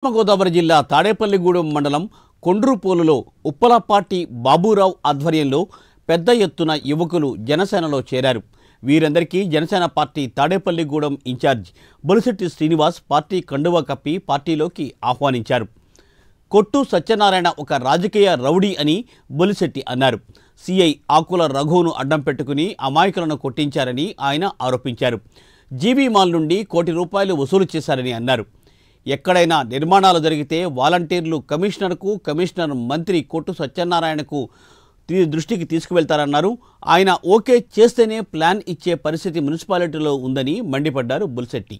పశ్చిమ గోదావరి జిల్లా తాడేపల్లిగూడెం మండలం కొండ్రుపోలులో ఉప్పలపాటి బాబురావు ఆధ్వర్యంలో పెద్ద ఎత్తున యువకులు జనసేనలో చేరారు. వీరందరికీ Janasena party Tadepalligudem in charge Bolisetti Srinivas party కండువా కప్పి పార్టీలోకి ఆహ్వానించారు. కొట్టు సత్యనారాయణ ఒక రాజకీయ రౌడీ అని బొలిశెట్టి అన్నారు. సిఐ ఆకుల రఘువును అడ్డం పెట్టుకుని అమాయకులను కొట్టించారని ఆయన ఆరోపించారు. జీబీ మాల్ నుండి ₹1 కోటి వసూలు చేశారని అన్నారు. ఎక్కడైనా నిర్మాణాలు జరిగితే వాలంటీర్లు కమిషనర్కు, కమిషనర్ మంత్రి కొట్టు సత్యనారాయణకు దృష్టికి తీసుకువెళ్తారన్నారు. ఆయన ఓకే చేస్తేనే ప్లాన్ ఇచ్చే పరిస్థితి మున్సిపాలిటీలో ఉందని మండిపడ్డారు బొలిశెట్టి.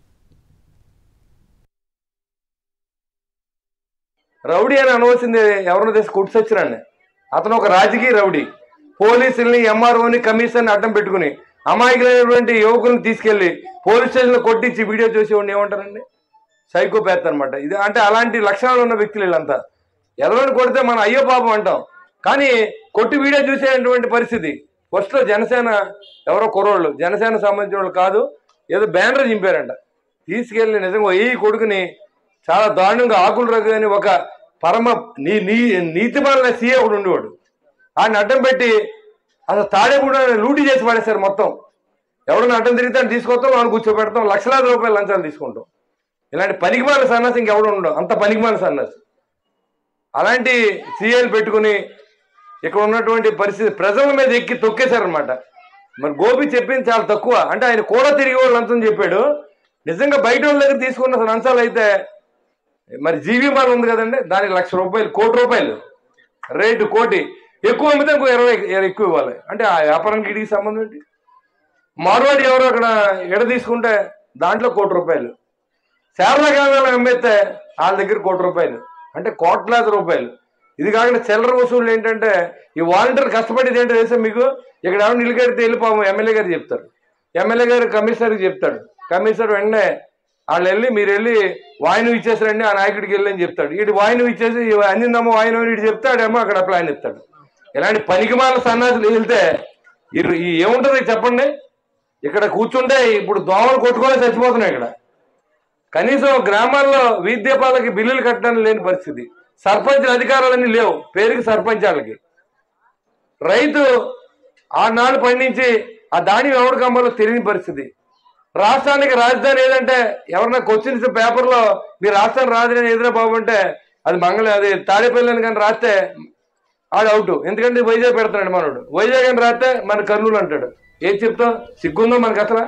రౌడీ అని అనవలసింది ఎవరినో తెసి కొట్టు సచ్చినాన్ని. అతను ఒక రాజకీయ రౌడీ. పోలీసుల్ని, ఎంఆర్ఓని, కమిషన్ని అడ్డం పెట్టుకుని అమాయకులైనటువంటి యువకులను తీసుకెళ్లి పోలీస్ స్టేషన్లో కొట్టించి వీడియో చూసి వాడిని ఏమంటారండి? సైకోపాత్ అనమాట. ఇది అంటే అలాంటి లక్షణాలు ఉన్న వ్యక్తులు వీళ్ళంతా. ఎవరిని కొడితే మనం అయ్యో పాపం అంటాం, కానీ కొట్టి వీడియో చూసేటువంటి పరిస్థితి. ఫస్ట్లో జనసేన ఎవరో కుర్రోళ్ళు, జనసేన సంబంధించిన వాళ్ళు కాదు, ఏదో బ్యానర్ చింపారంట. తీసుకెళ్లి నిజంగా ఈ కొడుకుని చాలా దారుణంగా ఆకుల రఘు అని ఒక పరమ నీతిమాలిన సీఏ ఒకడు ఉండేవాడు. ఆయన అడ్డం పెట్టి అసలు తాడేపూడి లూటీ చేసి పడేశారు మొత్తం. ఎవడన్నా అడ్డం తిరిగితే తీసుకొస్తాం, వాళ్ళు కూర్చోబెడతాం, లక్షలాది రూపాయలు లంచాలు తీసుకుంటాం. ఇలాంటి పనికిమాల సన్నాసి ఇంకెవడు ఉండవు, అంత పనికిమాల సన్నాసి. అలాంటి సీఏలు పెట్టుకుని ఇక్కడ ఉన్నటువంటి పరిస్థితి ప్రజల మీద ఎక్కి తొక్కేశారనమాట. మరి గోపి చెప్పింది చాలా తక్కువ. అంటే ఆయన కూడా తిరిగి వాళ్ళు లంచం చెప్పాడు. నిజంగా బయట వాళ్ళ దగ్గర తీసుకున్న లంచాలు అయితే మరి జీబీ మాల్ ఉంది కదండి, దానికి ₹1,00,000, ₹1 కోటి రేటు. కోటి ఎక్కువ అమ్మితే ఇంకో 20 ఎక్కువ ఇవ్వాలి. అంటే ఆ వ్యాపారానికి ఇడికి సంబంధం ఏంటి? మార్వాడి ఎవరు అక్కడ ఎడ తీసుకుంటే దాంట్లో ₹1 కోటి, శారదా కేంద్రాలు అమ్మేస్తే వాళ్ళ దగ్గర ₹1 కోటి, అంటే కోట్లాది రూపాయలు. ఇది కాకుండా చిల్లర వసూళ్ళు ఏంటంటే ఈ వాలంటీర్ కష్టపడేది ఏంటో తెలుసా మీకు? ఇక్కడ ఎవరు నిలకడితే వెళ్ళిపోము ఎమ్మెల్యే గారు చెప్తారు, ఎమ్మెల్యే గారు కమిషనర్కి చెప్తాడు, కమిషనర్ వెంటనే వాళ్ళు వెళ్ళి మీరు వెళ్ళి వాయినం ఇచ్చేసారండి ఆ నాయకుడికి వెళ్ళి అని చెప్తాడు. వీటి వాయినం ఇచ్చేసి అందిందమ్మో వాయినం ఇటు చెప్తాడేమో అక్కడ ప్లాన్ ఇస్తాడు. ఇలాంటి పనికిమాల సన్నాసులు వెళ్తే ఏముంటుంది చెప్పండి? ఇక్కడ కూర్చుంటే ఇప్పుడు దోమలు కొట్టుకొని చచ్చిపోతున్నాయి. ఇక్కడ కనీసం గ్రామాల్లో వీధి దీపాలకి బిల్లులు కట్టడానికి లేని పరిస్థితి. సర్పంచ్ అధికారాలన్నీ లేవు, పేరుకి సర్పంచ్ వాళ్ళకి. రైతు ఆనాడు పండించి ఆ ధాన్యం ఎవరికి అమ్మాలో తెలియని పరిస్థితి. రాష్ట్రానికి రాజధాని ఏదంటే ఎవరన్నా క్వశ్చన్స్ పేపర్లో మీ రాష్ట్రానికి రాజధాని ఏదైనా బాగుంటే అది తాడేపల్లి కానీ రాస్తే ఆడు అవుట్. ఎందుకంటే వైజాగ్ పెడతాడు మనోడు. వైజాగ్ అని రాస్తే మన కర్నూలు అంటాడు. ఏం చెప్తాం? సిగ్గుందో మనకు అసలు?